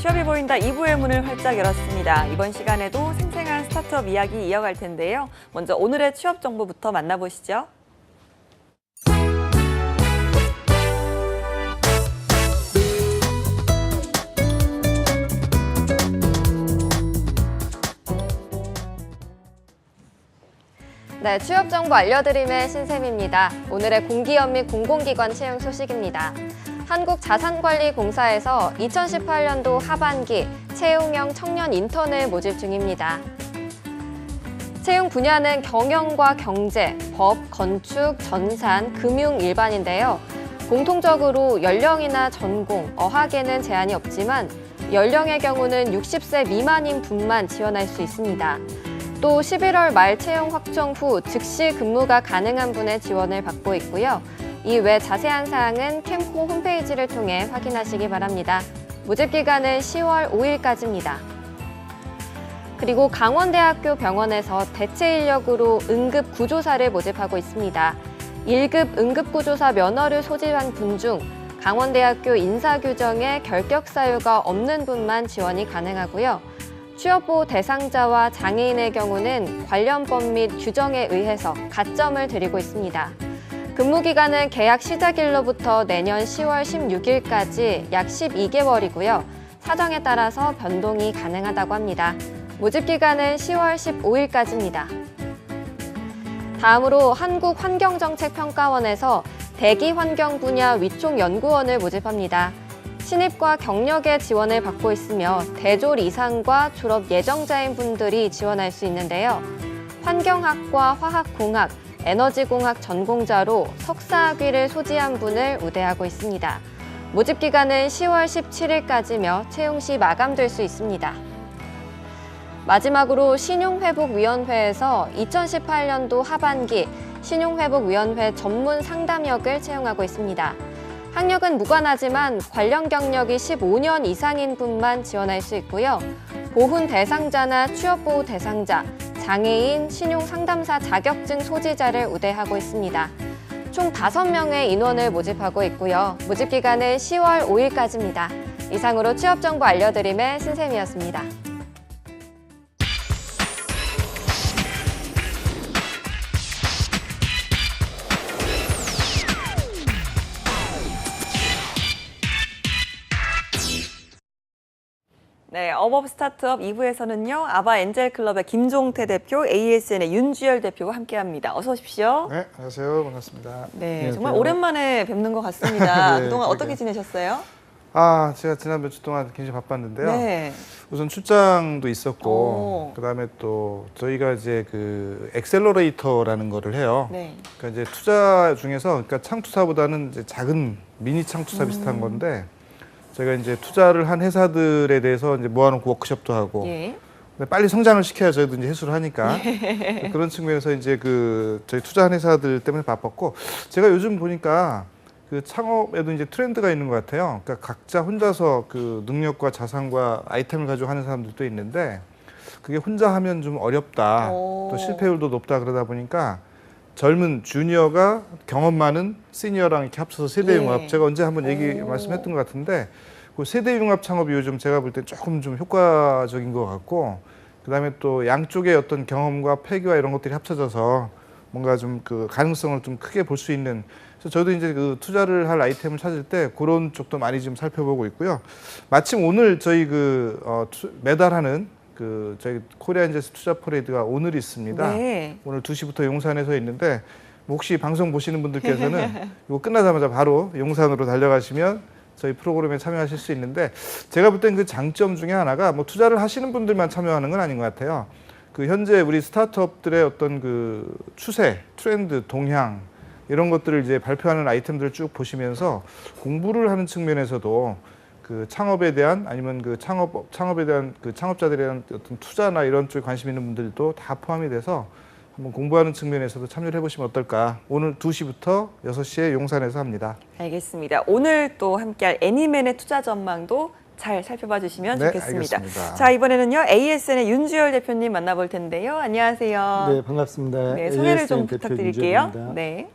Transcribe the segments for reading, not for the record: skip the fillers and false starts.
취업이 보인다 2부의 문을 활짝 열었습니다. 이번 시간에도 생생한 스타트업 이야기 이어갈 텐데요. 먼저 오늘의 취업 정보부터 만나보시죠. 네, 취업 정보 알려드림의 신샘입니다. 오늘의 공기업 및 공공기관 채용 소식입니다. 한국자산관리공사에서 2018년도 하반기 채용형 청년 인턴을 모집 중입니다. 채용 분야는 경영과 경제, 법, 건축, 전산, 금융 일반인데요. 공통적으로 연령이나 전공, 어학에는 제한이 없지만 연령의 경우는 60세 미만인 분만 지원할 수 있습니다. 또 11월 말 채용 확정 후 즉시 근무가 가능한 분의 지원을 받고 있고요. 이외 자세한 사항은 캠코 홈페이지를 통해 확인하시기 바랍니다. 모집 기간은 10월 5일까지입니다. 그리고 강원대학교 병원에서 대체 인력으로 응급구조사를 모집하고 있습니다. 1급 응급구조사 면허를 소지한 분 중 강원대학교 인사규정에 결격 사유가 없는 분만 지원이 가능하고요. 취업보호 대상자와 장애인의 경우는 관련 법 및 규정에 의해서 가점을 드리고 있습니다. 근무기간은 계약 시작일로부터 내년 10월 16일까지 약 12개월이고요. 사정에 따라서 변동이 가능하다고 합니다. 모집기간은 10월 15일까지입니다. 다음으로 한국환경정책평가원에서 대기환경 분야 위촉연구원을 모집합니다. 신입과 경력의 지원을 받고 있으며 대졸 이상과 졸업 예정자인 분들이 지원할 수 있는데요. 환경학과 화학공학, 에너지공학 전공자로 석사학위를 소지한 분을 우대하고 있습니다. 모집 기간은 10월 17일까지며 채용 시 마감될 수 있습니다. 마지막으로 신용회복위원회에서 2018년도 하반기 신용회복위원회 전문 상담역을 채용하고 있습니다. 학력은 무관하지만 관련 경력이 15년 이상인 분만 지원할 수 있고요. 보훈 대상자나 취업보호 대상자, 장애인, 신용상담사 자격증 소지자를 우대하고 있습니다. 총 5명의 인원을 모집하고 있고요. 모집 기간은 10월 5일까지입니다. 이상으로 취업 정보 알려드림의 신샘이었습니다. 네, 업업 스타트업 2부에서는요. 아바 엔젤클럽의 김종태 대표, ASN의 윤주열 대표가 함께합니다. 어서 오십시오. 네, 안녕하세요. 반갑습니다. 네, 정말 오랜만에 뵙는 것 같습니다. 네, 그동안 그러게요. 어떻게 지내셨어요? 제가 지난 몇 주 동안 굉장히 바빴는데요. 네. 우선 출장도 있었고, 오. 그다음에 또 저희가 이제 그 엑셀러레이터라는 거를 해요. 네. 그러니까 이제 투자 중에서, 그러니까 창투사보다는 이제 작은 미니 창투사 비슷한 건데, 제가 이제 투자를 한 회사들에 대해서 이제 모아놓고 워크숍도 하고, 예. 근데 빨리 성장을 시켜야 저희도 이제 회수를 하니까 그런 측면에서 이제 그 저희 투자한 회사들 때문에 바빴고, 제가 요즘 보니까 그 창업에도 이제 트렌드가 있는 것 같아요. 그러니까 각자 혼자서 그 능력과 자산과 아이템을 가지고 하는 사람들도 있는데, 그게 혼자 하면 좀 어렵다. 오. 또 실패율도 높다. 그러다 보니까 젊은 주니어가 경험 많은 시니어랑 이렇게 합쳐서 세대 융합. 예. 제가 언제 한번 말씀했던 것 같은데, 그 세대 융합 창업이 요즘 제가 볼 때 조금 좀 효과적인 것 같고, 그다음에 또 양쪽의 어떤 경험과 패기와 이런 것들이 합쳐져서 뭔가 좀 그 가능성을 좀 크게 볼 수 있는. 그래서 저도 이제 그 투자를 할 아이템을 찾을 때 그런 쪽도 많이 좀 살펴보고 있고요. 마침 오늘 저희 매달 하는 그 저희 코리아인제스 투자 퍼레이드가 오늘 있습니다. 네. 오늘 2시부터 용산에서 있는데, 뭐 혹시 방송 보시는 분들께서는 이거 끝나자마자 바로 용산으로 달려가시면 저희 프로그램에 참여하실 수 있는데, 제가 볼 땐 그 장점 중에 하나가 뭐 투자를 하시는 분들만 참여하는 건 아닌 것 같아요. 그 현재 우리 스타트업들의 어떤 그 추세, 트렌드, 동향 이런 것들을 이제 발표하는 아이템들을 쭉 보시면서 공부를 하는 측면에서도 그 창업에 대한, 아니면 그 창업에 대한 그 창업자들에 대한 어떤 투자나 이런 쪽에 관심 있는 분들도 다 포함이 돼서 한번 공부하는 측면에서도 참여를 해보시면 어떨까. 오늘 2시부터 6시에 용산에서 합니다. 알겠습니다. 오늘 또 함께할 애니맨의 투자 전망도 잘 살펴봐 주시면 네, 좋겠습니다. 알겠습니다. 자, 이번에는요. ASN의 윤주열 대표님 만나볼 텐데요. 안녕하세요. 네, 반갑습니다. 네, 소개를 좀 ASN 대표 부탁드릴게요. 윤주열입니다. 네.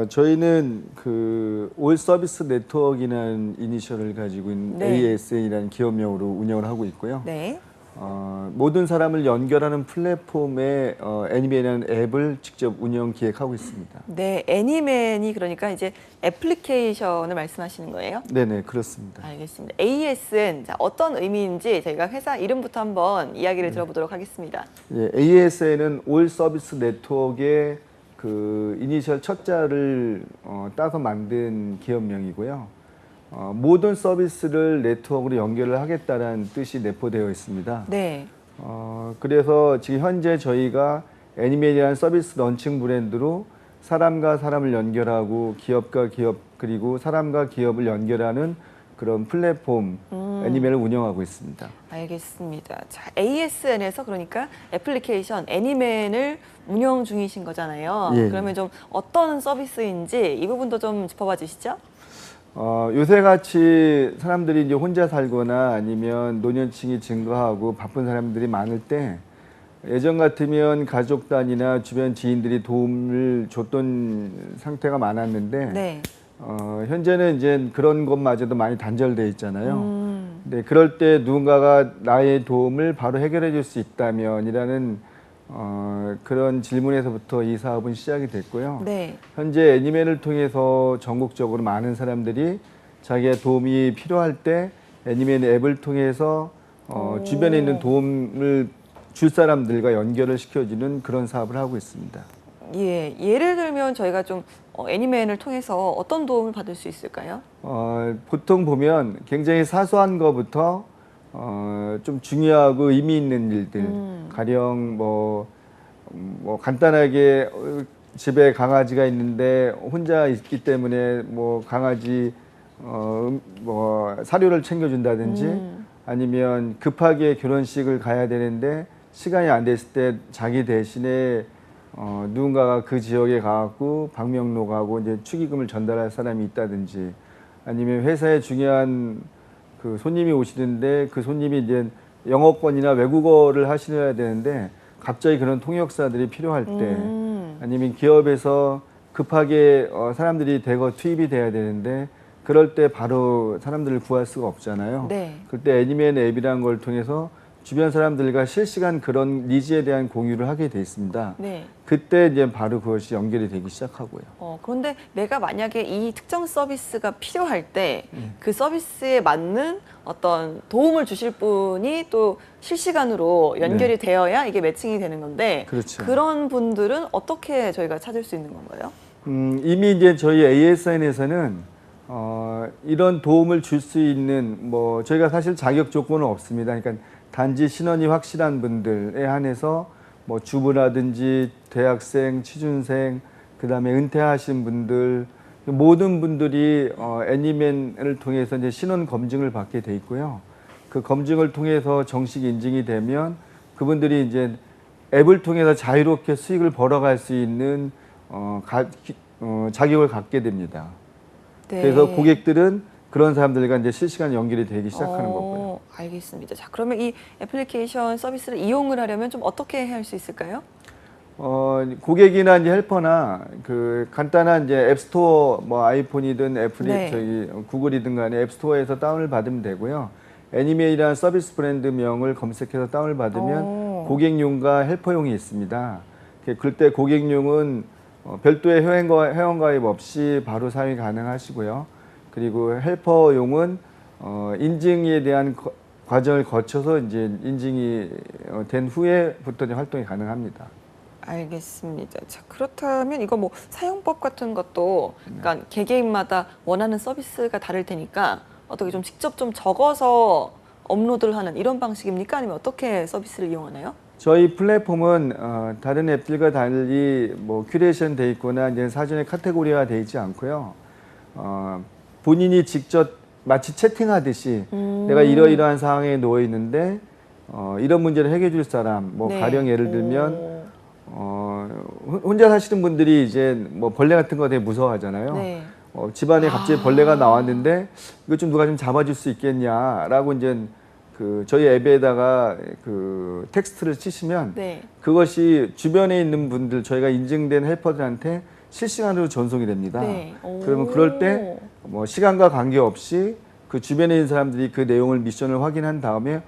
저희는 그 올 서비스 네트워크라는 이니셜을 가지고 있는 네. ASN이라는 기업명으로 운영을 하고 있고요. 네. 모든 사람을 연결하는 플랫폼의 애니메이라는 앱을 직접 운영 기획하고 있습니다. 네, 애니맨이 그러니까 이제 애플리케이션을 말씀하시는 거예요? 네네, 그렇습니다. 알겠습니다. ASN, 자, 어떤 의미인지 저희가 회사 이름부터 한번 이야기를 들어보도록 하겠습니다. 예, ASN은 올 서비스 네트워크의 그 이니셜 첫 자를 따서 만든 기업명이고요. 모든 서비스를 네트워크로 연결을 하겠다는 뜻이 내포되어 있습니다. 네. 그래서 지금 현재 저희가 애니메이라는 서비스 런칭 브랜드로 사람과 사람을 연결하고 기업과 기업 그리고 사람과 기업을 연결하는 그런 플랫폼 애니메이를 운영하고 있습니다. 알겠습니다. 자, ASN에서 그러니까 애플리케이션 애니맨을 운영 중이신 거잖아요. 예. 그러면 좀 어떤 서비스인지 이 부분도 좀 짚어봐 주시죠. 요새 같이 사람들이 이제 혼자 살거나 아니면 노년층이 증가하고 바쁜 사람들이 많을 때 예전 같으면 가족 단위나 주변 지인들이 도움을 줬던 상태가 많았는데 네. 현재는 이제 그런 것마저도 많이 단절돼 있잖아요. 네, 그럴 때 누군가가 나의 도움을 바로 해결해 줄 수 있다면이라는 그런 질문에서부터 이 사업은 시작이 됐고요. 네. 현재 애니메이를 통해서 전국적으로 많은 사람들이 자기의 도움이 필요할 때 애니메이 앱을 통해서 주변에 있는 도움을 줄 사람들과 연결을 시켜주는 그런 사업을 하고 있습니다. 예. 예를 들면 저희가 좀 애니맨을 통해서 어떤 도움을 받을 수 있을까요? 보통 보면 굉장히 사소한 것부터 좀 중요하고 의미 있는 일들, 가령 뭐 간단하게 집에 강아지가 있는데 혼자 있기 때문에 뭐 강아지 뭐 사료를 챙겨준다든지 아니면 급하게 결혼식을 가야 되는데 시간이 안 됐을 때 자기 대신에 누군가가 그 지역에 가고 방명록 가고 이제 축의금을 전달할 사람이 있다든지 아니면 회사에 중요한 그 손님이 오시는데 그 손님이 이제 영어권이나 외국어를 하셔야 되는데 갑자기 그런 통역사들이 필요할 때 아니면 기업에서 급하게 사람들이 대거 투입이 돼야 되는데 그럴 때 바로 사람들을 구할 수가 없잖아요. 네. 그때 애니메이 앱이라는 걸 통해서 주변 사람들과 실시간 그런 니즈에 대한 공유를 하게 돼 있습니다. 네. 그때 이제 바로 그것이 연결이 되기 시작하고요. 그런데 내가 만약에 이 특정 서비스가 필요할 때 그 서비스에 맞는 어떤 도움을 주실 분이 또 실시간으로 연결이 되어야 이게 매칭이 되는 건데 그렇죠. 그런 분들은 어떻게 저희가 찾을 수 있는 건가요? 이미 이제 저희 ASN에서는 이런 도움을 줄 수 있는 뭐 저희가 사실 자격 조건은 없습니다. 그러니까 단지 신원이 확실한 분들에 한해서 뭐 주부라든지 대학생, 취준생, 그다음에 은퇴하신 분들 모든 분들이 애니맨을 통해서 이제 신원 검증을 받게 돼 있고요. 그 검증을 통해서 정식 인증이 되면 그분들이 이제 앱을 통해서 자유롭게 수익을 벌어갈 수 있는 자격을 갖게 됩니다. 네. 그래서 고객들은 그런 사람들과 이제 실시간 연결이 되기 시작하는 거고요. 알겠습니다. 자, 그러면 이 애플리케이션 서비스를 이용을 하려면 좀 어떻게 해야 할 수 있을까요? 고객이나 이제 헬퍼나 그 간단한 이제 앱스토어 뭐 아이폰이든 애플이 네. 저기 구글이든 간에 앱스토어에서 다운을 받으면 되고요. 애니메이라는 서비스 브랜드명을 검색해서 다운을 받으면 고객용과 헬퍼용이 있습니다. 그때 고객용은 별도의 회원가입 없이 바로 사용이 가능하시고요. 그리고 헬퍼용은 인증에 대한 과정을 거쳐서 이제 인증이 된 후에부터 이제 활동이 가능합니다. 알겠습니다. 자, 그렇다면 이거 뭐 사용법 같은 것도 그러니까 개개인마다 원하는 서비스가 다를 테니까 어떻게 좀 직접 좀 적어서 업로드를 하는 이런 방식입니까? 아니면 어떻게 서비스를 이용하나요? 저희 플랫폼은 다른 앱들과 달리 뭐 큐레이션 돼 있거나 이제 사전에 카테고리화 돼 있지 않고요. 본인이 직접 마치 채팅하듯이 내가 이러이러한 상황에 놓여 있는데 이런 문제를 해결해 줄 사람 뭐 네. 가령 예를 들면 혼자 사시는 분들이 이제 뭐 벌레 같은 거 되게 무서워하잖아요. 네. 집안에 갑자기 벌레가 나왔는데 이거 좀 누가 좀 잡아줄 수 있겠냐라고 이제 그 저희 앱에다가 그 텍스트를 치시면 네. 그것이 주변에 있는 분들 저희가 인증된 헬퍼들한테 실시간으로 전송이 됩니다. 네. 그러면 그럴 때 뭐 시간과 관계없이 그 주변에 있는 사람들이 그 내용을 미션을 확인한 다음에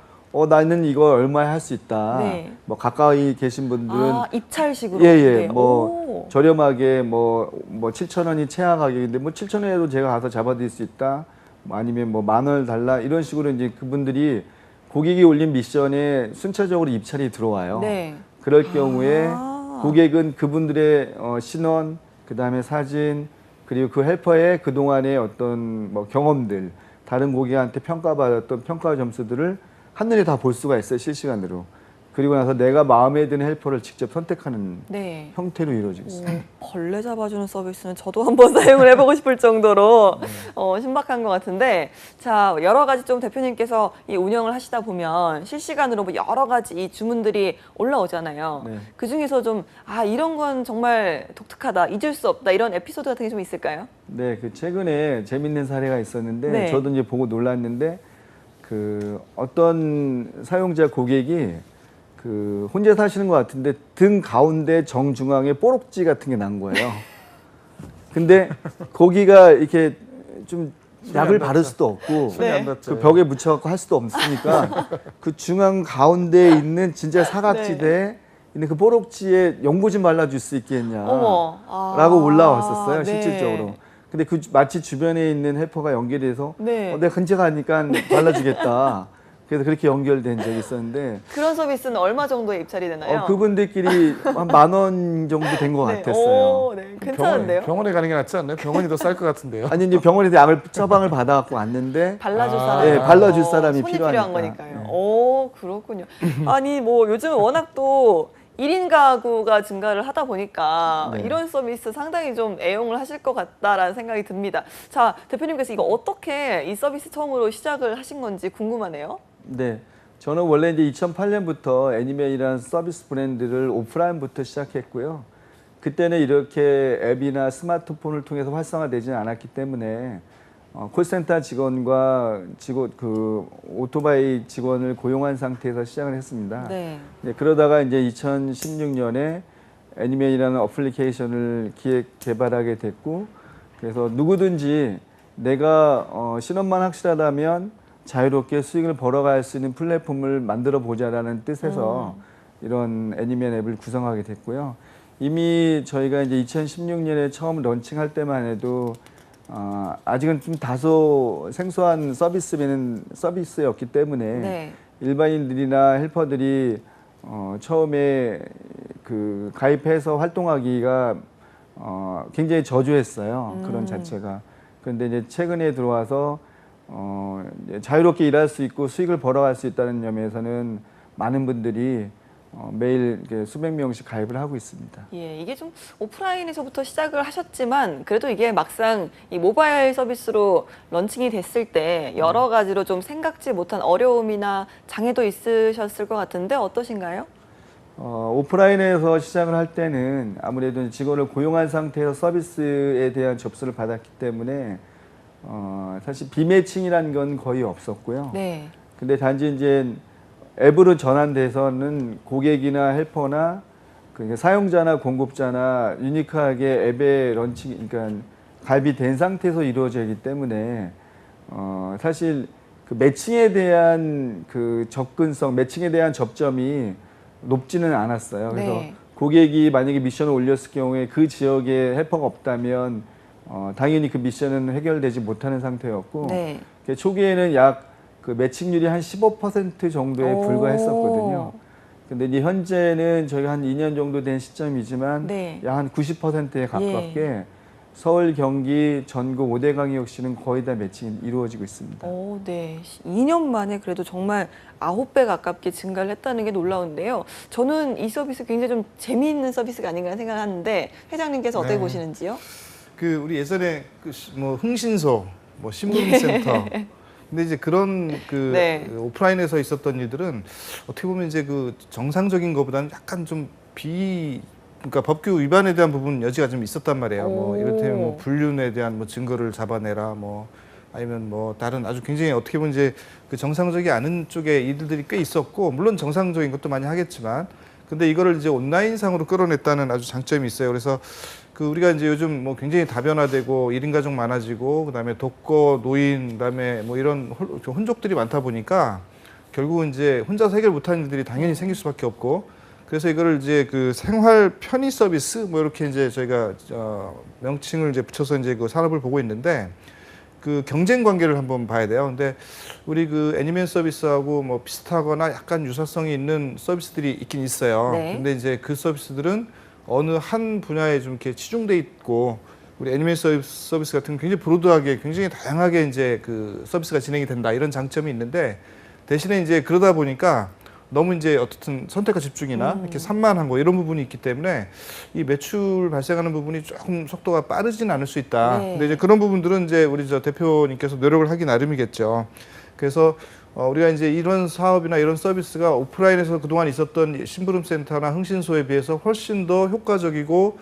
나는 이거 얼마에 할 수 있다. 네. 뭐 가까이 계신 분들은 입찰식으로. 예예 네. 뭐 저렴하게 뭐 7,000원이 최하 가격인데 뭐 7,000원에도 제가 가서 잡아드릴 수 있다. 뭐 아니면 뭐 10,000원 달라 이런 식으로 이제 그분들이 고객이 올린 미션에 순차적으로 입찰이 들어와요. 네. 그럴 경우에 아. 고객은 그분들의 신원, 그 다음에 사진, 그리고 그 헬퍼의 그 동안의 어떤 뭐 경험들, 다른 고객한테 평가받았던 평가 점수들을 한눈에 다 볼 수가 있어요, 실시간으로. 그리고 나서 내가 마음에 드는 헬퍼를 직접 선택하는 네. 형태로 이루어지고 있습니다. 벌레 잡아주는 서비스는 저도 한번 사용을 해보고 싶을 정도로 신박한 것 같은데, 자, 여러 가지 좀 대표님께서 이 운영을 하시다 보면 실시간으로 뭐 여러 가지 이 주문들이 올라오잖아요. 네. 그 중에서 좀 이런 건 정말 독특하다, 잊을 수 없다, 이런 에피소드 같은 게 좀 있을까요? 네, 그 최근에 재밌는 사례가 있었는데 네. 저도 이제 보고 놀랐는데 그 어떤 사용자 고객이 그 혼자 사시는 것 같은데 등 가운데 정중앙에 뽀록지 같은 게 난 거예요. 근데 거기가 이렇게 좀 약을 바를 수도 없고 손이 네. 안 닿죠. 그 벽에 묻혀갖고 할 수도 없으니까 그 중앙 가운데에 있는 진짜 사각지대에 있는 그 뽀록지에 연고 좀 발라줄 수 있겠냐 어머. 라고 올라왔었어요, 네. 실질적으로. 근데 그 마치 주변에 있는 헬퍼가 연결돼서 네. 내가 근처 가니까 발라주겠다. 그래서 그렇게 연결된 적이 있었는데 그런 서비스는 얼마 정도에 입찰이 되나요? 그분들끼리 한 10,000원 정도 된 것 네. 같았어요. 오, 네. 괜찮은데요? 병원에 가는 게 낫지 않나요? 병원이 더 쌀 것 같은데요. 아니 이제 병원에서 약을 처방을 받아갖고 왔는데 발라줄 아, 사람, 예, 발라줄 사람이 손이 필요하니까. 필요한 거니까요. 네. 오, 그렇군요. 아니 뭐 요즘 워낙 또 1인 가구가 증가를 하다 보니까 네. 이런 서비스 상당히 좀 애용을 하실 것 같다라는 생각이 듭니다. 자, 대표님께서 이거 어떻게 이 서비스 처음으로 시작을 하신 건지 궁금하네요. 네. 저는 원래 이제 2008년부터 애니메이라는 서비스 브랜드를 오프라인부터 시작했고요. 그때는 이렇게 앱이나 스마트폰을 통해서 활성화되지는 않았기 때문에 콜센터 직원과 오토바이 직원을 고용한 상태에서 시작을 했습니다. 네. 네, 그러다가 이제 2016년에 애니메이라는 어플리케이션을 기획 개발하게 됐고, 그래서 누구든지 내가 신원만 확실하다면 자유롭게 수익을 벌어갈 수 있는 플랫폼을 만들어 보자라는 뜻에서 이런 애니메이션 앱을 구성하게 됐고요. 이미 저희가 이제 2016년에 처음 런칭할 때만 해도 아직은 좀 다소 생소한 서비스였기 때문에 네. 일반인들이나 헬퍼들이 처음에 그 가입해서 활동하기가 굉장히 저조했어요. 그런 자체가. 그런데 이제 최근에 들어와서 이제 자유롭게 일할 수 있고 수익을 벌어갈 수 있다는 점에서는 많은 분들이 매일 이렇게 수백 명씩 가입을 하고 있습니다. 예, 이게 좀 오프라인에서부터 시작을 하셨지만 그래도 이게 막상 이 모바일 서비스로 런칭이 됐을 때 여러 가지로 좀 생각지 못한 어려움이나 장애도 있으셨을 것 같은데 어떠신가요? 오프라인에서 시작을 할 때는 아무래도 직원을 고용한 상태에서 서비스에 대한 접수를 받았기 때문에 사실 비매칭이라는 건 거의 없었고요. 네. 근데 단지 이제 앱으로 전환돼서는 고객이나 헬퍼나 그 사용자나 공급자나 유니크하게 앱에 그러니까 가입이 된 상태에서 이루어지기 때문에 사실 그 매칭에 대한 그 접근성, 매칭에 대한 접점이 높지는 않았어요. 그래서 네. 고객이 만약에 미션을 올렸을 경우에 그 지역에 헬퍼가 없다면 당연히 그 미션은 해결되지 못하는 상태였고 네. 초기에는 약 그 매칭률이 한 15% 정도에 불과했었거든요. 근데 이제 현재는 저희가 한 2년 정도 된 시점이지만 네. 약 한 90%에 가깝게 서울, 경기, 전국 5대 강역시는 거의 다 매칭이 이루어지고 있습니다. 오, 네. 2년 만에 그래도 정말 9배 가깝게 증가를 했다는 게 놀라운데요. 저는 이 서비스 굉장히 좀 재미있는 서비스가 아닌가 생각하는데 회장님께서 어떻게 네. 보시는지요? 그 우리 예전에 뭐 흥신소, 뭐 신문센터. 근데 이제 그런 네. 그 오프라인에서 있었던 일들은 어떻게 보면 이제 그 정상적인 것보다는 약간 좀 그러니까 법규 위반에 대한 부분 여지가 좀 있었단 말이에요. 뭐 이를테면 뭐 불륜에 대한 뭐 증거를 잡아내라, 뭐 아니면 뭐 다른 아주 굉장히 어떻게 보면 이제 그 정상적이 않은 쪽에 일들이 꽤 있었고, 물론 정상적인 것도 많이 하겠지만 근데 이거를 이제 온라인상으로 끌어냈다는 아주 장점이 있어요. 그래서 그 우리가 이제 요즘 뭐 굉장히 다변화되고 1인 가족 많아지고 그다음에 독거, 노인, 그다음에 뭐 이런 혼족들이 많다 보니까 결국은 이제 혼자서 해결 못하는 일들이 당연히 생길 수밖에 없고, 그래서 이거를 이제 그 생활 편의 서비스 뭐 이렇게 이제 저희가 명칭을 이제 붙여서 이제 그 산업을 보고 있는데, 그 경쟁 관계를 한번 봐야 돼요. 근데 우리 그 애니메이션 서비스하고 뭐 비슷하거나 약간 유사성이 있는 서비스들이 있긴 있어요. 네. 근데 이제 그 서비스들은 어느 한 분야에 좀 이렇게 치중돼 있고, 우리 애니메이션 서비스 같은 건 굉장히 브로드하게 굉장히 다양하게 이제 그 서비스가 진행이 된다, 이런 장점이 있는데, 대신에 이제 그러다 보니까 너무 이제 어떻든 선택과 집중이나 이렇게 산만한 거 이런 부분이 있기 때문에 이 매출 발생하는 부분이 조금 속도가 빠르진 않을 수 있다. 네. 근데 이제 그런 부분들은 이제 우리 저 대표님께서 노력을 하기 나름이겠죠. 그래서 우리가 이제 이런 사업이나 이런 서비스가 오프라인에서 그동안 있었던 심부름센터나 흥신소에 비해서 훨씬 더 효과적이고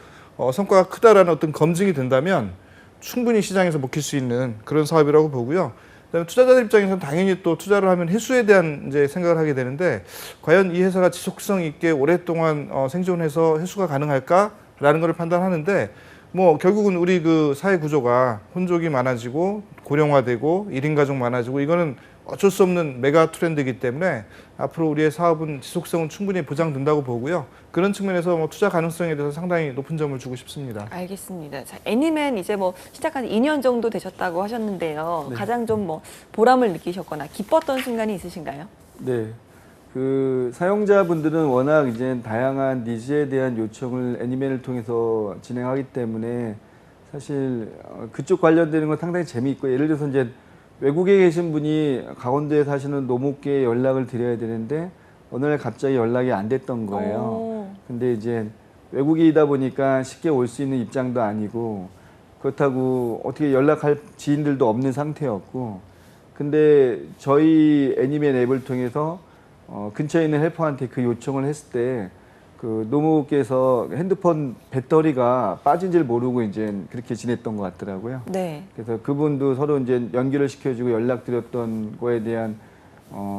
성과가 크다라는 어떤 검증이 된다면 충분히 시장에서 먹힐 수 있는 그런 사업이라고 보고요. 그다음에 투자자들 입장에서는 당연히 또 투자를 하면 회수에 대한 이제 생각을 하게 되는데, 과연 이 회사가 지속성 있게 오랫동안 생존해서 회수가 가능할까라는 것을 판단하는데, 뭐 결국은 우리 그 사회 구조가 혼족이 많아지고 고령화되고 1인 가족 많아지고 이거는 어쩔 수 없는 메가 트렌드이기 때문에 앞으로 우리의 사업은 지속성은 충분히 보장된다고 보고요. 그런 측면에서 뭐 투자 가능성에 대해서 상당히 높은 점을 주고 싶습니다. 알겠습니다. 자, 애니맨 이제 뭐 시작한 2년 정도 되셨다고 하셨는데요. 네. 가장 좀 뭐 보람을 느끼셨거나 기뻤던 순간이 있으신가요? 네. 그 사용자분들은 워낙 이제 다양한 니즈에 대한 요청을 애니메이션을 통해서 진행하기 때문에 사실 그쪽 관련되는 건 상당히 재미있고, 예를 들어서 이제 외국에 계신 분이 강원도에 사시는 노목께 연락을 드려야 되는데 어느 날 갑자기 연락이 안 됐던 거예요. 오. 근데 이제 외국이다 보니까 쉽게 올 수 있는 입장도 아니고, 그렇다고 어떻게 연락할 지인들도 없는 상태였고, 근데 저희 애니메이션 앱을 통해서 근처에 있는 헬퍼한테 그 요청을 했을 때 그 노무께서 핸드폰 배터리가 빠진지를 모르고 이제 그렇게 지냈던 것 같더라고요. 네. 그래서 그분도 서로 이제 연결을 시켜주고 연락드렸던 거에 대한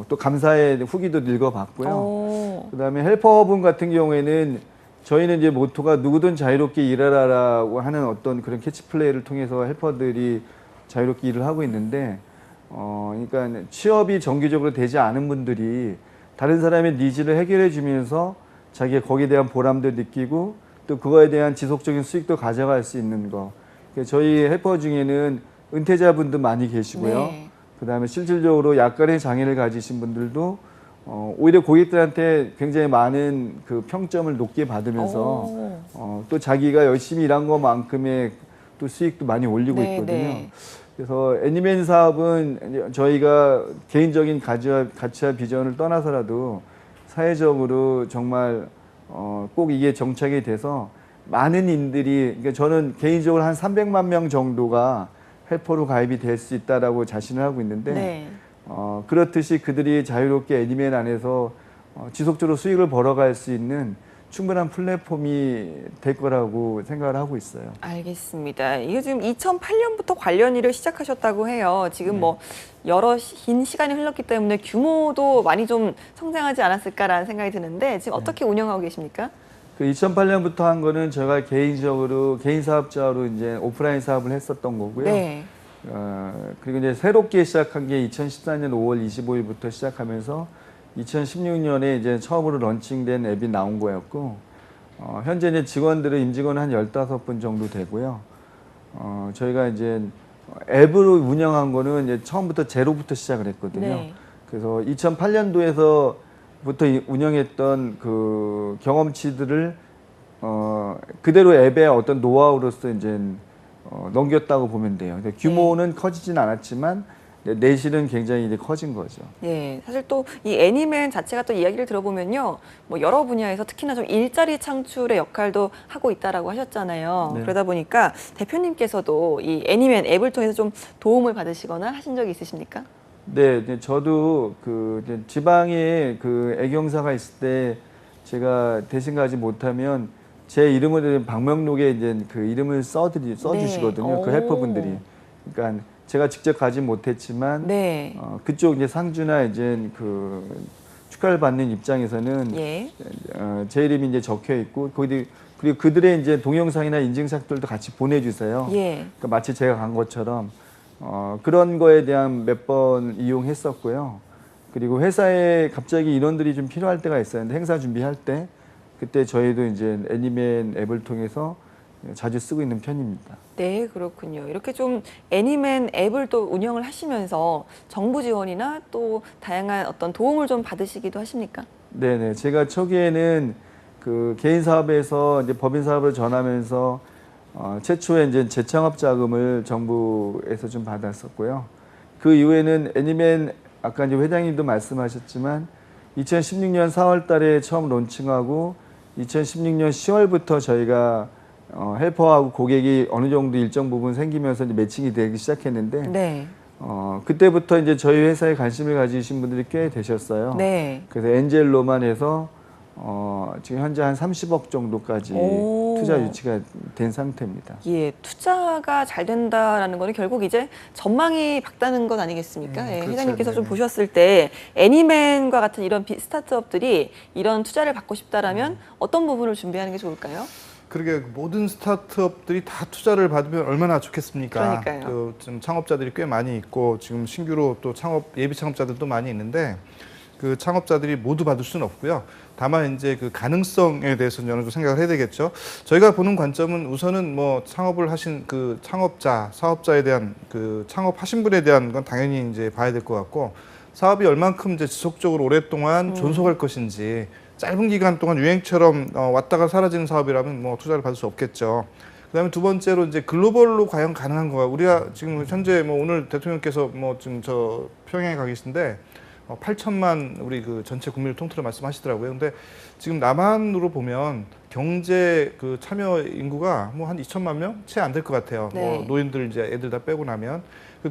또 감사의 후기도 읽어봤고요. 오. 그다음에 헬퍼분 같은 경우에는 저희는 이제 모토가 누구든 자유롭게 일하라라고 하는 어떤 그런 캐치플레이를 통해서 헬퍼들이 자유롭게 일을 하고 있는데, 그러니까 취업이 정기적으로 되지 않은 분들이 다른 사람의 니즈를 해결해 주면서 자기가 거기에 대한 보람도 느끼고 또 그거에 대한 지속적인 수익도 가져갈 수 있는 거. 저희 헬퍼 중에는 은퇴자분도 많이 계시고요. 네. 그다음에 실질적으로 약간의 장애를 가지신 분들도 오히려 고객들한테 굉장히 많은 그 평점을 높게 받으면서 오. 또 자기가 열심히 일한 것만큼의 또 수익도 많이 올리고 네, 있거든요. 네. 그래서 애니메이션 사업은 저희가 개인적인 가치와 비전을 떠나서라도 사회적으로 정말 꼭 이게 정착이 돼서 많은 인들이, 그러니까 저는 개인적으로 한 300만 명 정도가 헬퍼로 가입이 될 수 있다라고 자신을 하고 있는데, 네. 그렇듯이 그들이 자유롭게 애니메이션 안에서 지속적으로 수익을 벌어갈 수 있는 충분한 플랫폼이 될 거라고 생각을 하고 있어요. 알겠습니다. 이게 지금 2008년부터 관련 일을 시작하셨다고 해요. 지금 뭐 여러 긴 시간이 흘렀기 때문에 규모도 많이 좀 성장하지 않았을까라는 생각이 드는데, 지금 어떻게 운영하고 계십니까? 그 2008년부터 한 거는 제가 개인적으로 개인 사업자로 이제 오프라인 사업을 했었던 거고요. 네. 그리고 이제 새롭게 시작한 게 2014년 5월 25일부터 시작하면서 2016년에 이제 처음으로 런칭된 앱이 나온 거였고, 현재 이제 직원들은 임직원 한 15분 정도 되고요. 저희가 이제 앱으로 운영한 거는 이제 처음부터 제로부터 시작을 했거든요. 네. 그래서 2008년도에서부터 운영했던 그 경험치들을 그대로 앱의 어떤 노하우로서 이제 넘겼다고 보면 돼요. 근데 규모는 커지진 않았지만 내실은 굉장히 이제 커진 거죠. 네, 사실 또 이 애니맨 자체가 또 이야기를 들어보면요, 뭐 여러 분야에서 특히나 좀 일자리 창출의 역할도 하고 있다라고 하셨잖아요. 네. 그러다 보니까 대표님께서도 이 애니맨 앱을 통해서 좀 도움을 받으시거나 하신 적이 있으십니까? 네, 이제 저도 그 이제 지방에 그 애경사가 있을 때 제가 대신 가지 못하면 제 이름을 방명록에 이제 그 이름을 써주시거든요. 네. 그 헬퍼분들이. 그러니까 제가 직접 가지 못했지만 네. 그쪽 이제 상주나 이제 그 축하를 받는 입장에서는 예. 제 이름이 이제 적혀 있고 그리고 그들의 이제 동영상이나 인증샷들도 같이 보내주세요. 예. 그러니까 마치 제가 간 것처럼 그런 거에 대한 몇 번 이용했었고요. 그리고 회사에 갑자기 인원들이 좀 필요할 때가 있었는데 행사 준비할 때 그때 저희도 이제 애니맨 앱을 통해서 자주 쓰고 있는 편입니다. 네, 그렇군요. 이렇게 좀 애니맨 앱을 또 운영을 하시면서 정부 지원이나 또 다양한 어떤 도움을 좀 받으시기도 하십니까? 네네. 제가 초기에는 그 개인 사업에서 이제 법인 사업을 전하면서 최초에 이제 재창업 자금을 정부에서 좀 받았었고요. 그 이후에는 애니맨 아까 이제 회장님도 말씀하셨지만 2016년 4월달에 처음 론칭하고 2016년 10월부터 저희가 헬퍼하고 고객이 어느 정도 일정 부분 생기면서 이제 매칭이 되기 시작했는데 네. 그때부터 이제 저희 회사에 관심을 가지신 분들이 꽤 되셨어요. 네. 그래서 엔젤로만 해서 지금 현재 한 30억 정도까지 오. 투자 유치가 된 상태입니다. 예, 투자가 잘 된다라는 거는 결국 이제 전망이 밝다는 것 아니겠습니까? 예, 그렇죠. 회장님께서 좀 네네. 보셨을 때 애니맨과 같은 이런 스타트업들이 이런 투자를 받고 싶다라면 어떤 부분을 준비하는 게 좋을까요? 그러게 모든 스타트업들이 다 투자를 받으면 얼마나 좋겠습니까? 그러니까요. 지금 창업자들이 꽤 많이 있고 지금 신규로 또 예비 창업자들도 많이 있는데 그 창업자들이 모두 받을 수는 없고요. 다만 이제 그 가능성에 대해서는 어느 정도 생각을 해야 되겠죠. 저희가 보는 관점은 우선은 뭐 창업을 하신 그 창업자, 사업자에 대한 그 창업하신 분에 대한 건 당연히 이제 봐야 될 것 같고 사업이 얼만큼 이제 지속적으로 오랫동안 존속할 것인지 짧은 기간 동안 유행처럼 왔다가 사라지는 사업이라면 뭐 투자를 받을 수 없겠죠. 그다음에 두 번째로 이제 글로벌로 과연 가능한 거야. 우리가 지금 현재 뭐 오늘 대통령께서 뭐 지금 저 평양에 가 계신데 8천만 우리 그 전체 국민을 통틀어 말씀하시더라고요. 근데 지금 남한으로 보면 경제 그 참여 인구가 뭐 한 2천만 명 채 안 될 것 같아요. 네. 뭐 노인들 이제 애들 다 빼고 나면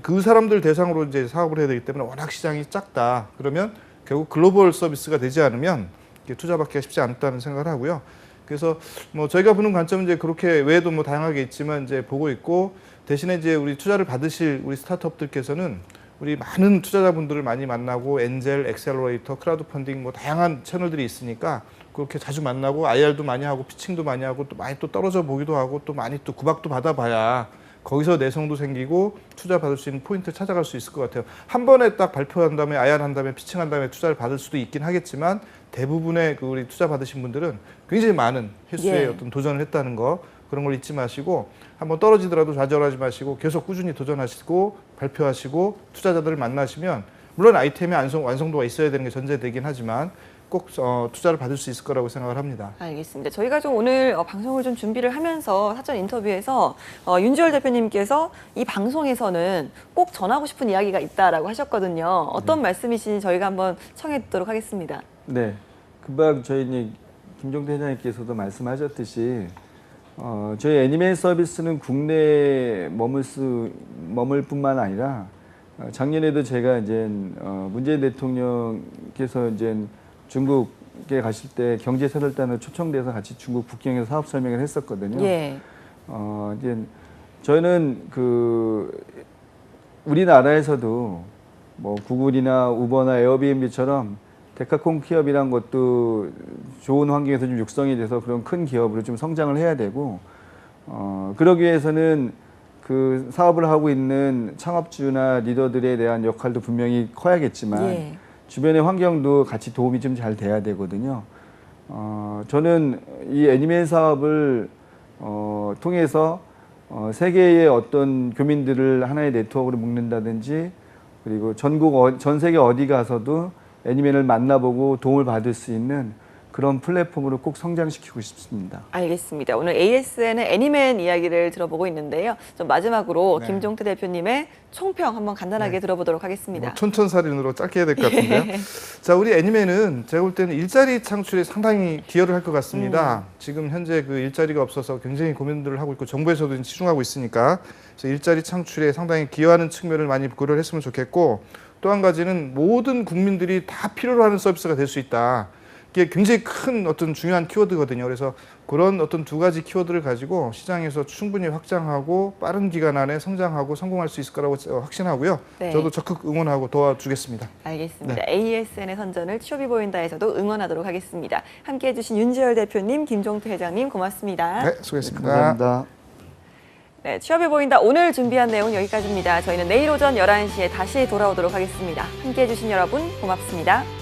그 사람들 대상으로 이제 사업을 해야 되기 때문에 워낙 시장이 작다. 그러면 결국 글로벌 서비스가 되지 않으면 투자받기가 쉽지 않다는 생각을 하고요. 그래서 뭐 저희가 보는 관점은 이제 그렇게 외에도 뭐 다양하게 있지만 이제 보고 있고 대신에 이제 우리 투자를 받으실 우리 스타트업들께서는 우리 많은 투자자분들을 많이 만나고 엔젤, 엑셀러레이터, 크라우드 펀딩 뭐 다양한 채널들이 있으니까 그렇게 자주 만나고 IR도 많이 하고 피칭도 많이 하고 또 많이 또 떨어져 보기도 하고 또 많이 또 구박도 받아봐야 거기서 내성도 생기고 투자 받을 수 있는 포인트를 찾아갈 수 있을 것 같아요. 한 번에 딱 발표한 다음에 IR 한 다음에 피칭한 다음에 투자를 받을 수도 있긴 하겠지만 대부분의 그 우리 투자 받으신 분들은 굉장히 많은 횟수의 예. 어떤 도전을 했다는 거 그런 걸 잊지 마시고 한번 떨어지더라도 좌절하지 마시고 계속 꾸준히 도전하시고 발표하시고 투자자들을 만나시면 물론 아이템의 완성도가 있어야 되는 게 전제되긴 하지만 꼭 투자를 받을 수 있을 거라고 생각을 합니다. 알겠습니다. 저희가 좀 오늘 방송을 좀 준비를 하면서 사전 인터뷰에서 윤주열 대표님께서 이 방송에서는 꼭 전하고 싶은 이야기가 있다라고 하셨거든요. 어떤 말씀이신지 저희가 한번 청해 듣도록 하겠습니다. 네, 금방 저희 이제 김종태 회장님께서도 말씀하셨듯이 저희 애니메이션 서비스는 국내에 머물 뿐만 아니라 작년에도 제가 이제 문재인 대통령께서 이제 중국에 가실 때 경제선을단으로 초청돼서 같이 중국 북경에서 사업 설명을 했었거든요. 예. 이제 저는 그 우리나라에서도 뭐 구글이나 우버나 에어비앤비처럼 데카콘 기업이란 것도 좋은 환경에서 좀 육성이 돼서 그런 큰 기업으로 좀 성장을 해야 되고 그러기 위해서는 그 사업을 하고 있는 창업주나 리더들에 대한 역할도 분명히 커야겠지만 예. 주변의 환경도 같이 도움이 좀 잘 돼야 되거든요. 저는 이 애니메이션 사업을 통해서 세계의 어떤 교민들을 하나의 네트워크로 묶는다든지 그리고 전 세계 어디 가서도 애니맨을 만나보고 도움을 받을 수 있는 그런 플랫폼으로 꼭 성장시키고 싶습니다. 알겠습니다. 오늘 ASN의 애니맨 이야기를 들어보고 있는데요. 좀 마지막으로 네. 김종태 대표님의 총평 한번 간단하게 네. 들어보도록 하겠습니다. 뭐 촌철살인으로 짧게 해야 될 것 같은데요. 자, 우리 애니맨은 제가 볼 때는 일자리 창출에 상당히 기여를 할 것 같습니다. 지금 현재 그 일자리가 없어서 굉장히 고민들을 하고 있고 정부에서도 치중하고 있으니까 그래서 일자리 창출에 상당히 기여하는 측면을 많이 고려를 했으면 좋겠고 또 한 가지는 모든 국민들이 다 필요로 하는 서비스가 될 수 있다. 이게 굉장히 큰 어떤 중요한 키워드거든요. 그래서 그런 어떤 두 가지 키워드를 가지고 시장에서 충분히 확장하고 빠른 기간 안에 성장하고 성공할 수 있을 거라고 확신하고요. 네. 저도 적극 응원하고 도와주겠습니다. 알겠습니다. ASN의 선전을 취업이 보인다에서도 응원하도록 하겠습니다. 함께해 주신 윤지열 대표님, 김종태 회장님 고맙습니다. 네, 수고했습니다. 감사합니다. 네, 취업이 보인다 오늘 준비한 내용 여기까지입니다. 저희는 내일 오전 11시에 다시 돌아오도록 하겠습니다. 함께해 주신 여러분 고맙습니다.